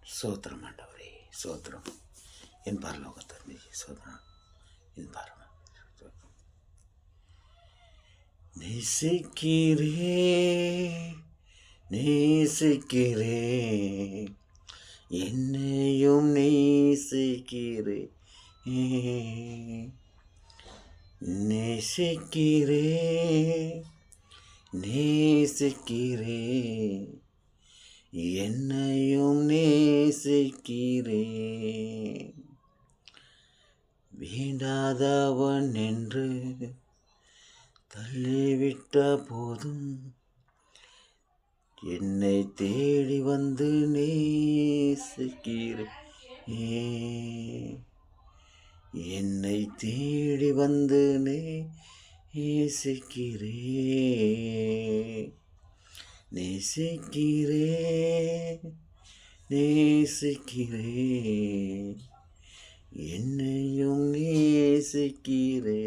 சோத்திரம் ஆண்டவரே, சோத்திரம். என் பரலோக தந்தை, சோத்திரம். என் பரம நேசிக்கிறே, நேசிக்கிறே, என்னையும் நேசிக்கிறே, நேசிக்கிறே, நேசிக்கிறே, என்னையும் நேசிக்கிறே. வேண்டாதவன் என்று தள்ளிவிட்ட போதும் என்னை தேடி வந்து நேசிக்கிறே, என்னை தேடி வந்து நேசிக்கிறே, நேசிக்கிறே, நேசிக்கிறே, என்னையும் நேசிக்கிறே,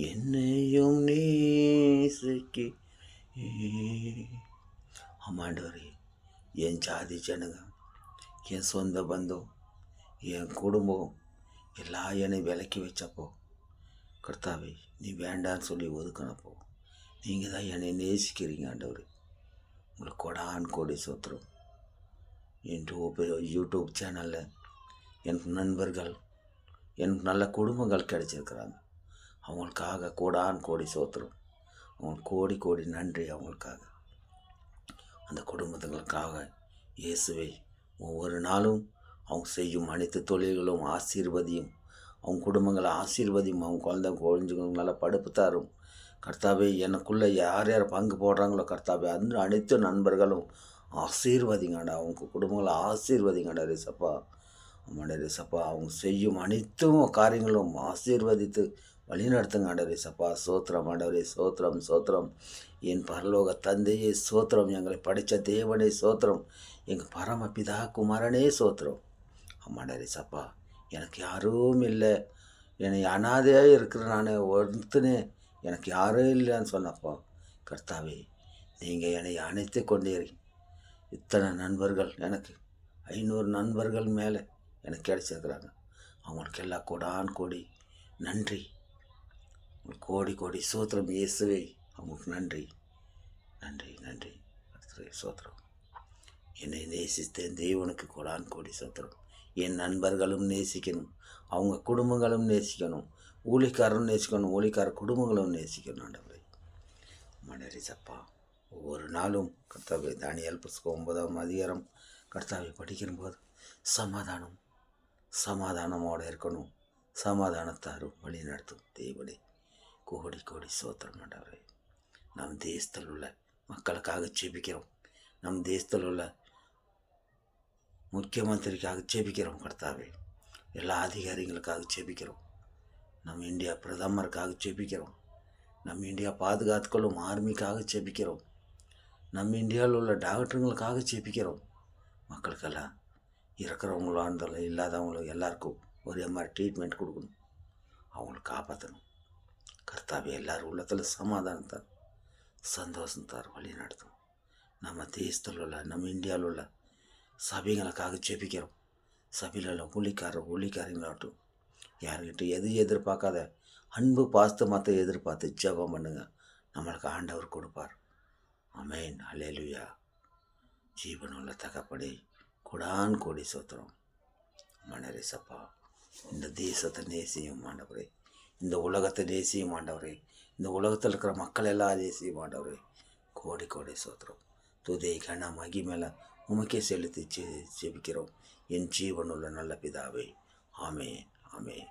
என்னையும் நேசிக்கிறே. ஆமாண்டவரே, என் ஜாதி ஜனங்க, என் சொந்த பந்தம், என் குடும்பம் எல்லாம் என்னை விலக்கி வச்சப்போ கர்த்தாவே, நீ வேண்டான்னு சொல்லி ஒதுக்கினப்போ நீங்கள் தான் என்னை நேசிக்கிறீங்க ஆண்டவர். உங்களுக்கு கொடான் கோடி சோத்திரம். என் யூடியூப் சேனலில் எனக்கு நண்பர்கள், எனக்கு நல்ல குடும்பங்கள் கிடைச்சிருக்கிறாங்க. அவங்களுக்காக கோடான் கோடி சோத்திரம். அவங்களுக்கு கோடி கோடி நன்றி. அவங்களுக்காக, அந்த குடும்பத்துங்களுக்காக இயேசுவை ஒவ்வொரு நாளும் அவங்க செய்யும் அனைத்து தொழில்களும் ஆசீர்வதியும், அவங்க குடும்பங்களை ஆசீர்வதியும், அவங்க குழந்தைங்களுக்கு நல்ல படுப்பு தரும் கர்த்தாவே. எனக்குள்ளே யார் யார் பங்கு போடுறாங்களோ கர்த்தாவே, அந்த அனைத்து நண்பர்களும் ஆசீர்வதிங்கடா, அவங்க குடும்பங்களை ஆசீர்வதிங்கடா ரிசப்பா. ஆமாடா ரிசப்பா, அவங்க செய்யும் அனைத்தும் காரியங்களும் ஆசீர்வதித்து வழிநடத்துங்க ஆண்டவரே சப்பா. சோத்திரம் ஆண்டவரே, சோத்திரம், சோத்திரம். என் பரலோக தந்தையே சோத்திரம். எங்களை படித்த தேவனே சோத்திரம். எங்கள் பரமபிதா குமாரனே சோத்திரம். ஆமாண்டரே சப்பா, எனக்கு யாரும் இல்லை, என்னை அனாதையாக இருக்கிற நான் ஒருத்தனே, எனக்கு யாரும் இல்லைன்னு சொன்னப்போ கர்த்தாவே, நீங்கள் என்னை அணைத்து கொண்டீர். இத்தனை நண்பர்கள், எனக்கு 500 நண்பர்கள் மேலே எனக்கு கிடைச்சிருக்கிறாங்க. அவங்களுக்கு எல்லாம் கோடான் கோடி நன்றி. கோடி கோடி சோத்திரம் இயேசுவே. அவங்களுக்கு நன்றி, நன்றி, நன்றி சோத்திரம். என்னை நேசித்தேன் தேவனுக்கு கோடான் கோடி சோத்திரம். என் நண்பர்களும் நேசிக்கணும், அவங்க குடும்பங்களும் நேசிக்கணும், ஊழிக்காரரும் நேசிக்கணும், ஊழிக்கார குடும்பங்களும் நேசிக்கணும் ஆண்டவரே. மனரி சப்பா, ஒவ்வொரு நாளும் கர்த்தாவை தானியேல் புஸ்தகம் 9ஆம் அதிகாரம் கர்த்தாவை படிக்கும்போது சமாதானம், சமாதானமோடு இருக்கணும், சமாதானத்தாரும் வழி நடத்தும் தேவனே. கோடி கோடி சோத்திரம் ஆண்டவரே. நம் தேசத்தில் உள்ள மக்களுக்காக ஜெபிக்கிறோம், நம் தேசத்தில் உள்ள முக்கியமந்திரிக்காக ஜெபிக்கிறோம் கர்த்தாவே. எல்லா அதிகாரிகளுக்காக ஜெபிக்கிறோம், நம் இந்தியா பிரதமருக்காக ஜெபிக்கிறோம், நம் இந்தியா பாதுகாத்துக்கொள்ளும் ஆர்மிக்காக ஜெபிக்கிறோம், நம் இந்தியாவில் உள்ள டாக்டருங்களுக்காக ஜெபிக்கிறோம். மக்களுக்கெல்லாம் இருக்கிறவங்களோ இருந்தாலும் இல்லாதவங்களும் எல்லாருக்கும் ஒரே மாதிரி ட்ரீட்மெண்ட் கொடுக்கணும், அவங்களுக்கு காப்பாற்றணும் கர்த்தாவே. எல்லாரும் உள்ளத்தில் சமாதானத்தார், சந்தோஷத்தார் வழி நடத்தும். நம்ம தேசத்தில் உள்ள, நம்ம இந்தியாவில் உள்ள சபைகளுக்காக ஜெபிக்கிறோம். சபையில் உள்ள ஊழிக்காரங்களாகட்டும், யார்கிட்ட எது எதிர்பார்க்காத அன்பு பாஸ்து மற்ற எதிர்பார்த்து ஜெபம் பண்ணுங்க, நம்மளுக்கு ஆண்டவர் கொடுப்பார். ஆமென், அல்லேலூயா. ஜீவனுள்ள தகப்படி கொடான் கோடி சோத்திரம். மனரே சப்பா, இந்த தேசத்தை நேசியும் ஆண்டவரே, இந்த உலகத்தை நேசியும் ஆண்டவரே, இந்த உலகத்தில் இருக்கிற மக்கள் எல்லாம் நேசியும் ஆண்டவரே. கோடி கோடி சோத்திரம். துதை கன மகிமேல உமக்கே செலுத்தி ஜெபிக்கிறோம் என் ஜீவனுள்ள நல்ல பிதாவே. ஆமென், ஆமென்.